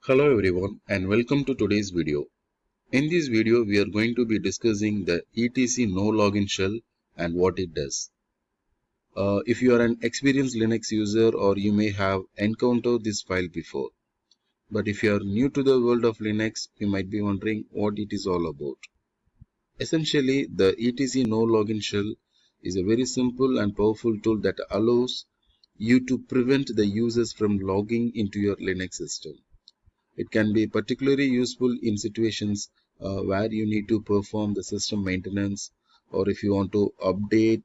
Hello everyone and welcome to today's video. In this video we are going to be discussing the etc no login shell and what it does. If you are an experienced Linux user, or you may have encountered this file before. But if you are new to the world of Linux, you might be wondering what it is all about. Essentially, the etc no login shell is a very simple and powerful tool that allows you to prevent the users from logging into your Linux system. It can be particularly useful in situations where you need to perform the system maintenance, or if you want to update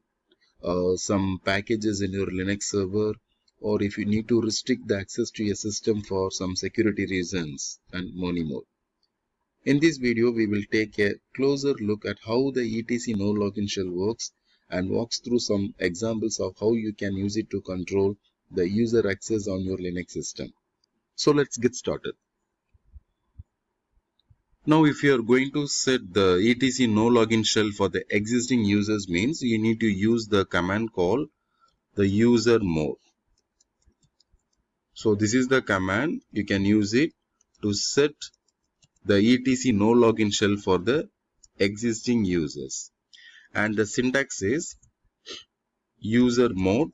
some packages in your Linux server, or if you need to restrict the access to your system for some security reasons, and many more. In this video, we will take a closer look at how the etc no login shell works and walks through some examples of how you can use it to control the user access on your Linux system. So let's get started. Now, if you are going to set the etc no login shell for the existing users, means you need to use the command called the user mode. So this is the command. You can use it to set the etc no login shell for the existing users. And the syntax is user mode,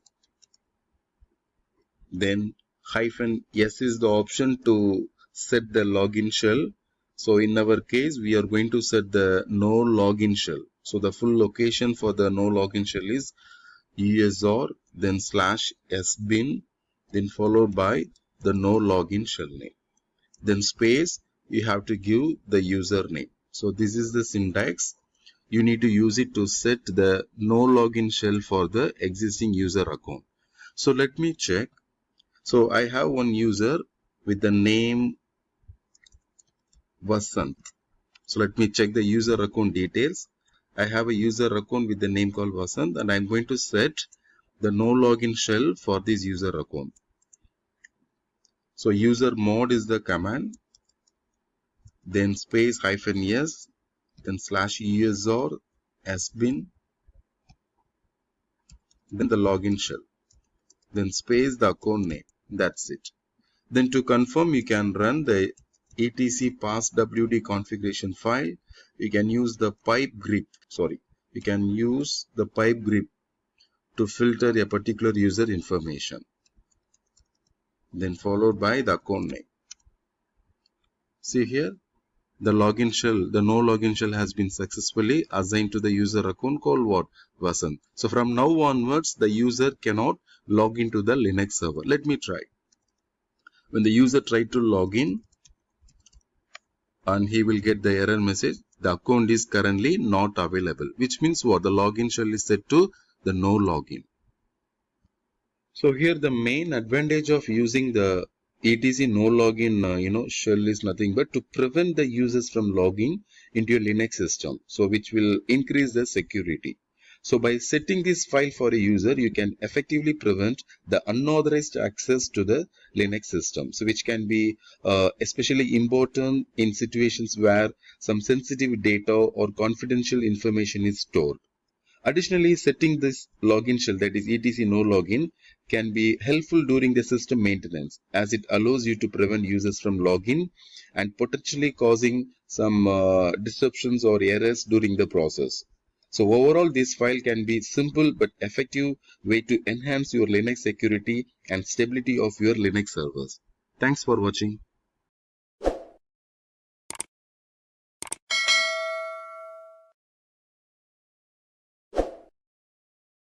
then -s is the option to set the login shell. So in our case, we are going to set the no login shell. So the full location for the no login shell is usr, then /sbin, then followed by the no login shell name. Then space, you have to give the username. So this is the syntax. You need to use it to set the no login shell for the existing user account. So let me check. So I have one user with the name Vasant. So let me check the user account details. I have a user account with the name called Vasant, and I'm going to set the no login shell for this user account. So user mode is the command, then space -s, then /usr sbin, then the login shell, then space the account name. That's it. Then to confirm, you can run the etc passwd configuration file. You can use the pipe grip. You can use the pipe grip to filter a particular user information. Then followed by the account name. See here, the login shell, the no login shell has been successfully assigned to the user account called what? Vasant. So from now onwards, the user cannot log into the Linux server. Let me try. When the user tried to log in, and he will get the error message, the account is currently not available, which means what? The login shell is set to the no login. So here the main advantage of using the etc no login shell is nothing but to prevent the users from logging into your Linux system, so which will increase the security. So by setting this file for a user, you can effectively prevent the unauthorized access to the Linux system, so which can be especially important in situations where some sensitive data or confidential information is stored. Additionally, setting this login shell, that is etc no login, can be helpful during the system maintenance, as it allows you to prevent users from login and potentially causing some disruptions or errors during the process. So overall, this file can be simple but effective way to enhance your Linux security and stability of your Linux servers. Thanks for watching.